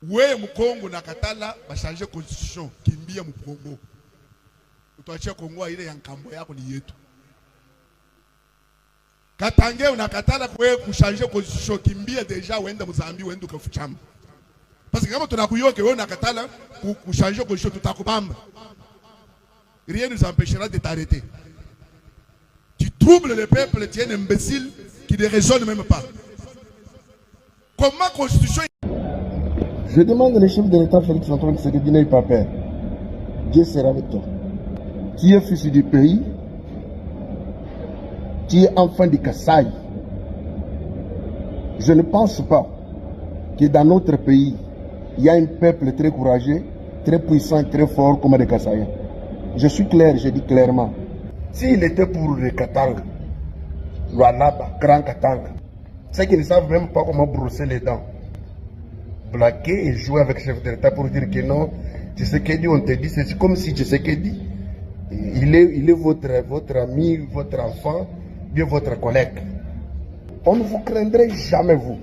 Ouais, Mukongo na Katala va changer constitution. Kimbia Mukongo. Utoachia Kongo ile ya nkambo yako ni yetu. Katange unakatala kwe kuchanger constitution. Kimbia deja uenda Mozambi uenda ukafuchama. Parce que kama tunakuyoke wewe unakatala kuchanger constitution tutakubamba. Rien ne nous empêchera de t'arrêter. Tu troubles le peuple, tu es un imbécile qui ne raisonne même pas. Comment constitution? Je demande au chef de l'État Félix Antoine Tshisekedi n'aie pas peur. Dieu sera avec toi. Tu es fils du pays. Tu es enfant du Kasaï. Je ne pense pas que dans notre pays, il y a un peuple très courageux, très puissant, très fort comme les Kasaïens. Je suis clair, je dis clairement. S'il était pour le Katanga, Luanaba, Grand Katanga, c'est qu'ils ne savent même pas comment brosser les dents. Blaguer et jouer avec le chef de l'État pour dire que non, Tshisekedi, on te dit, c'est comme si Tshisekedi, il est votre ami, votre enfant, bien votre collègue. On ne vous craindrait jamais, vous.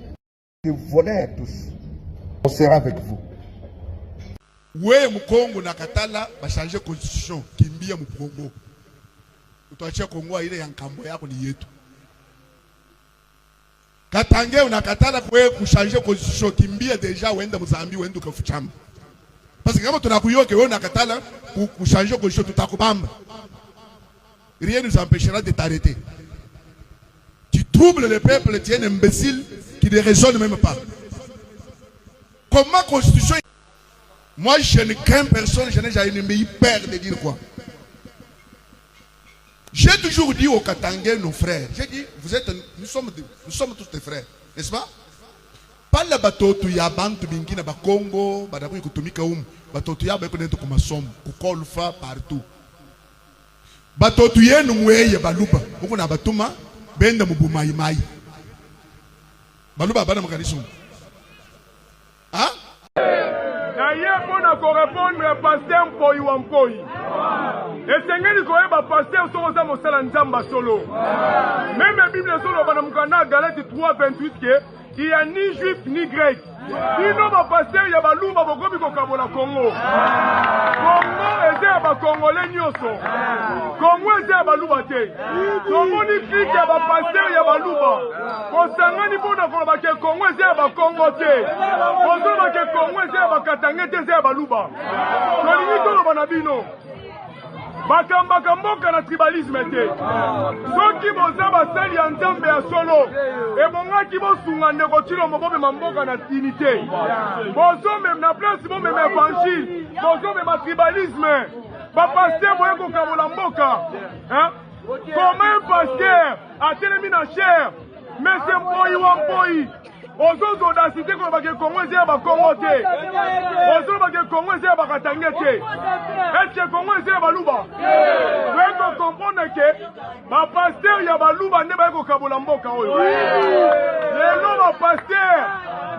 Vous volez tous. On sera avec vous. Ouais, Mukongo na Katala va changer constitution. Kimbia Mukongo. Utoachia Kongo ile ya nkambo yako ni yetu. Katange unakatala kwe kuchanger constitution. Kimbia deja uenda Mozambi uenda ukafuchama. Parce que kama tunakuyoke wewe unakatala kuchanger constitution tutakubamba. Rien ne nous empêchera de t'arrêter. Tu troubles le peuple, tu es un imbécile qui ne raisonne même pas. Comment constitution? Moi je ne crains personne, je n'ai jamais eu peur de dire quoi. J'ai toujours dit aux Katangais, nos frères, j'ai dit, nous sommes tous des frères, n'est-ce pas? Pas la bateau tu ya bantu bingi na ba Congo, ba dabu kutumika bateau tu ya ba konento kuma somme, kukolfa partout. Bateau tu ye numweye baluba, uko na batuma benda mubumai mai. Baluba bana makanisum. Hein? D'ailleurs, pour répondre à pasteur Mpoyi wa Mpoyi. Et c'est un pasteur sur le Mosala Nzamba solo. Même la Bible solo, Galate 3, 28, il n'y a ni juif ni grec. Sinon, ma pasteur, il y a Balouba, Bogobi, Kokabola, Congo. Congo est un Congolais nyoso. Congo est un Balouba. Congo ni clique, il y a pasteur, il y a Balouba. Kosangani bona kola ke Congo est un Congo te. Kozoba ke Congo est un Katanga te, c'est un Balouba. Kolingi tolo banabino. Bakambaka mboka na tribalisme te. Soki boza basali ya nzambe ya solo ebongaki bosunga ndeko tilo mobobe mamboka na unité. Bozo même na place bo même évangile. Bozo même tribalisme. Ba pasteur boye ko kabola mboka. Hein? Comme un pasteur a telemi na chair. Mais c'est Mpoyi wa Mpoyi. Ozo audacité ko ba ke Congo zé ba Congo te. Ozo ba ke Congo zé ba Katanga te. Est-ce que Congo zé ba Luba? Vous pouvez comprendre que ma pasteur ya ba Luba ne ba ko kabola mboka oyo. Lelo ba pasteur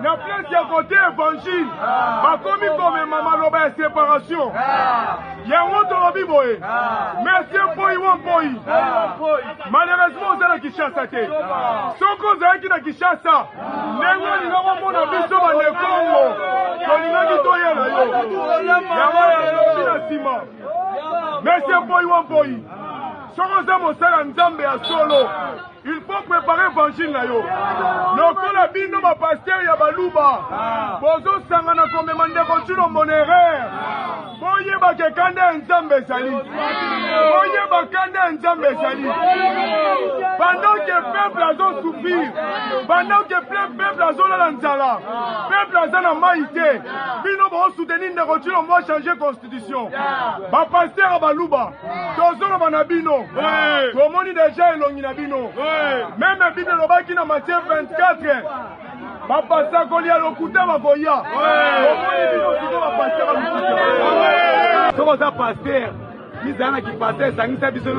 na place ya côté évangile. Ba komi comme mama loba séparation. Ya ngoto lobi boye. Merci Mpoyi wa Mpoyi. Malheureusement on a Kinshasa te. Soko za ki na Kinshasa. Nengo ni ngamo mona biso ba ne Congo. Kolinga ki to yela yo. Ya ngamo na sima. Merci Mpoyi wa Mpoyi. Soko za mosala nzambe ya solo. Il faut préparer l'évangile na yo. Lokola bino ba pasteur ya baluba. Bozo sangana comme mandeko tulo monere. Boye ba ke kanda nzambe sali. Boye ba kanda nzambe sali. Pendant que peuple a souffrir, pendant que peuple a la nzala, peuple a na maïté, bino bo soutenir ndeko tulo mo changer constitution. Ba pasteur ya baluba. Tozo na banabino. Komoni déjà elongi na bino. Même la Bible qui dans Matthieu 24, papa Sakoli a l'okuta baboya. Comment pasteur, ils ont qui pasteur, ça nous a besoin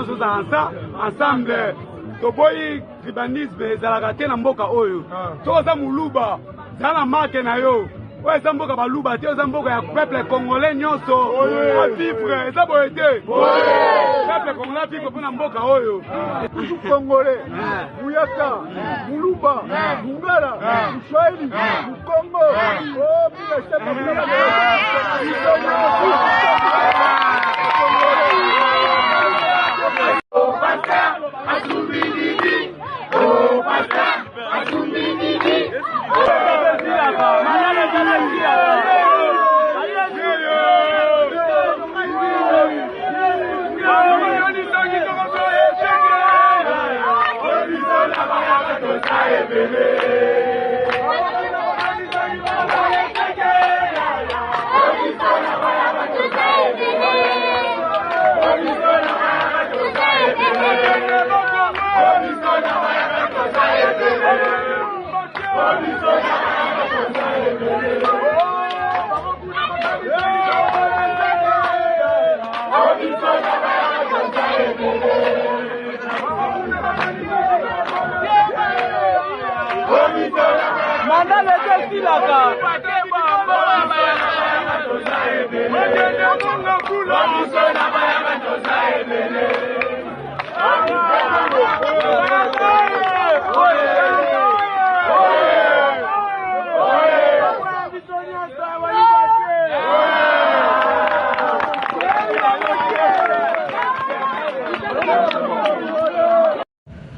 ensemble. Toboyi tribalisme, zalagate na mboka oyo. Toza muluba, zala make na yo. oyo eza mboka baluba te, eza mboka ya peuple congolais nyonso avivre, eza boye te peuple congolais avivre mpona mboka oyo Congolais, Muyaka, Muluba, Mungala, Mswahili, Mkongo, oh, bila shaka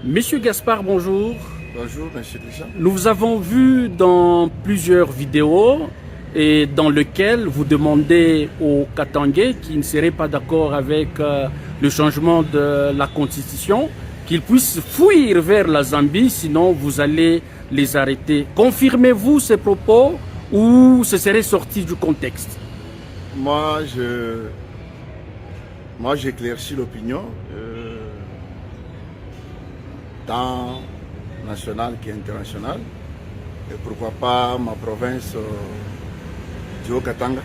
Monsieur Gaspard, bonjour. Bonjour, monsieur Deschamps. Nous vous avons vu dans plusieurs vidéos et dans lesquelles vous demandez aux Katangais qui ne seraient pas d'accord avec le changement de la constitution qu'ils puissent fuir vers la Zambie, sinon vous allez les arrêter. Confirmez-vous ces propos ou ce serait sorti du contexte? Moi, j'éclaircis l'opinion tant nationale qu'internationale. Et pourquoi pas ma province du Haut-Katanga.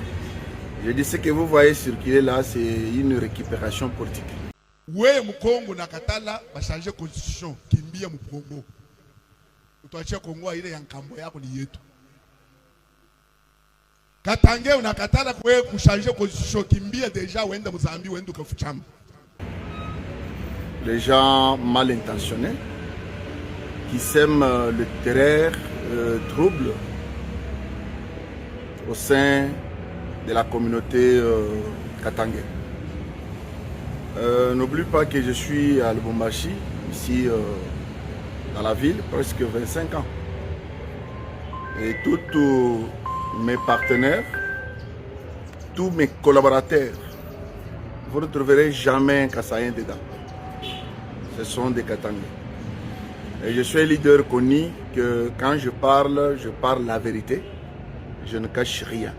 Je dis ce que vous voyez circuler là, c'est une récupération politique. Oui, Mukongo na Katala va changer constitution. Kimbia Mukongo. Utoachia Kongo ile ya nkambo yako ni yetu. Katange unakatala kwe kuchanger constitution. Kimbia déjà wenda Mozambique wenda kufuchamba. Les gens mal intentionnés qui sèment le terreur, trouble au sein de la communauté katangais. N'oublie pas que je suis à Lubumbashi, ici dans la ville, presque 25 ans. Et tous mes partenaires, tous mes collaborateurs, vous ne trouverez jamais un Kassaïen dedans. Ce sont des Katangais. Et je suis un leader connu que quand je parle la vérité. Je ne cache rien.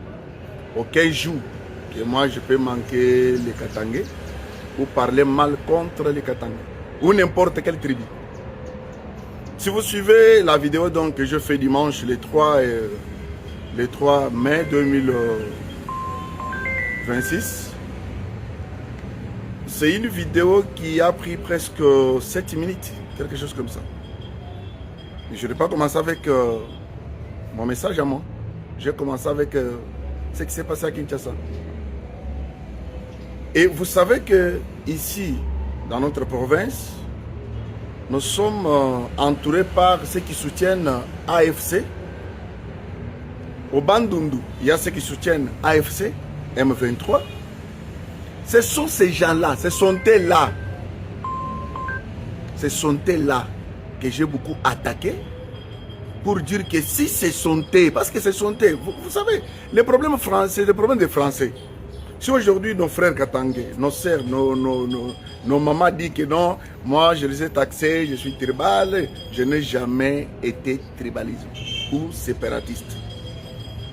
Aucun jour que moi je peux manquer les Katangais ou parler mal contre les Katangais ou n'importe quelle tribu. Si vous suivez la vidéo donc, que je fais dimanche le 3 mai 2026, c'est une vidéo qui a pris presque 7 minutes, quelque chose comme ça. Je n'ai pas commencé avec mon message à moi. J'ai commencé avec ce qui s'est passé à Kinshasa. Et vous savez que ici, dans notre province, nous sommes entourés par ceux qui soutiennent AFC. Au Bandundu, il y a ceux qui soutiennent AFC, M23. Ce sont ces gens-là, ce sont eux-là que j'ai beaucoup attaqué pour dire que si ce sont eux, parce que ce sont eux, vous savez, les problèmes français, les problèmes des Français. Si aujourd'hui nos frères Katangais, nos sœurs, nos mamans disent que non, moi je les ai taxés, je suis tribal, je n'ai jamais été tribaliste ou séparatiste.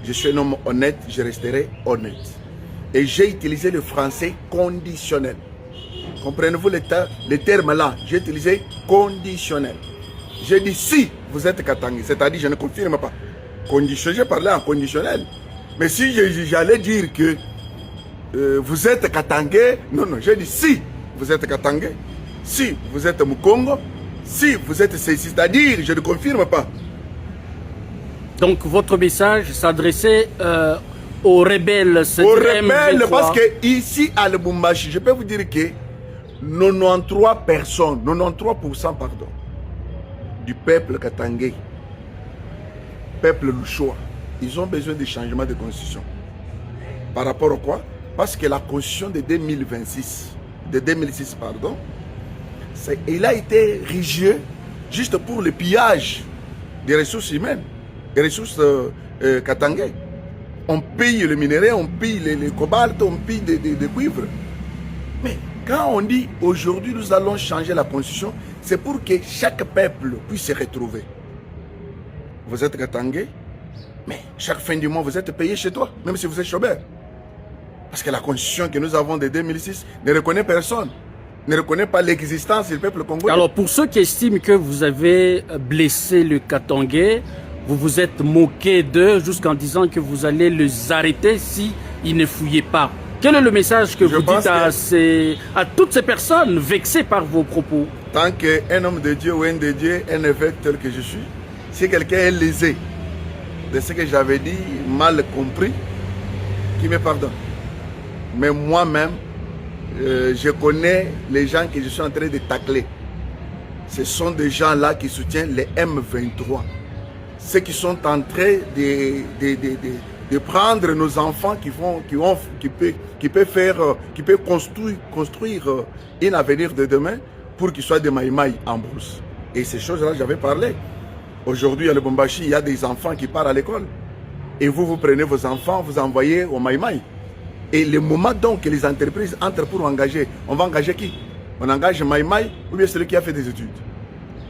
Je suis un homme honnête, je resterai honnête. Et j'ai utilisé le français conditionnel. Comprenez-vous les termes là? J'ai utilisé conditionnel. J'ai dit si vous êtes Katangais, c'est-à-dire je ne confirme pas. Conditionnel, j'ai parlé en conditionnel. Mais si j'allais dire que vous êtes Katangais, non, j'ai dit si vous êtes Katangais, si vous êtes Mukongo, si vous êtes ceci, c'est-à-dire je ne confirme pas. Donc votre message s'adressait aux rebelles. Aux rebelles, parce que ici à Lubumbashi, je peux vous dire que 93%, pardon, du peuple katangais, peuple Lushoa, ils ont besoin de changement de constitution. Par rapport à quoi? Parce que la constitution de 2006, pardon, il a été rigide juste pour le pillage des ressources humaines, des ressources katangais. On pille le minerai, on pille les cobalt, on pille des cuivres. Mais quand on dit aujourd'hui nous allons changer la constitution, c'est pour que chaque peuple puisse se retrouver. Vous êtes katangais, mais chaque fin du mois vous êtes payé chez toi, même si vous êtes chômeur. Parce que la constitution que nous avons de 2006 ne reconnaît personne, ne reconnaît pas l'existence du peuple congolais. Alors pour ceux qui estiment que vous avez blessé le Katangais, vous vous êtes moqué d'eux jusqu'en disant que vous allez les arrêter si ils ne fouillaient pas. Quel est le message que vous dites à toutes ces personnes vexées par vos propos? Tant qu'un homme de Dieu ou un de Dieu, un évêque tel que je suis, si quelqu'un est lésé de ce que j'avais dit, mal compris, qui me pardonne. Mais moi-même, je connais les gens que je suis en train de tacler. Ce sont des gens-là qui soutiennent les M23. Ceux qui sont en train de prendre nos enfants qui peuvent construire un avenir de demain pour qu'ils soient des maïmaï en brousse. Et ces choses-là, j'avais parlé. Aujourd'hui, à Lubumbashi, il y a des enfants qui partent à l'école. Et vous prenez vos enfants, vous envoyez au maïmaï. Et le moment donc que les entreprises entrent pour engager, on va engager qui? On engage maïmaï ou bien celui qui a fait des études?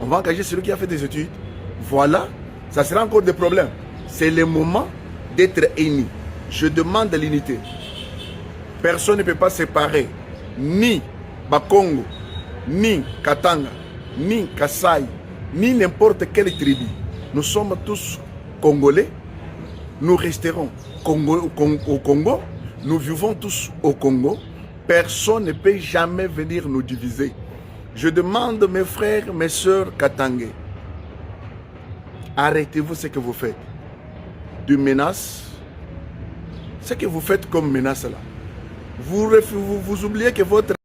On va engager celui qui a fait des études. Voilà, ça sera encore des problèmes. C'est le moment d'être unis. Je demande l'unité. Personne ne peut pas séparer ni Bakongo, ni Katanga, ni Kasaï, ni n'importe quelle tribu. Nous sommes tous Congolais. Nous resterons au Congo. Nous vivons tous au Congo. Personne ne peut jamais venir nous diviser. Je demande mes frères, mes soeurs katangais, arrêtez-vous ce que vous faites. De menaces, ce que vous faites comme menace là. Vous oubliez que votre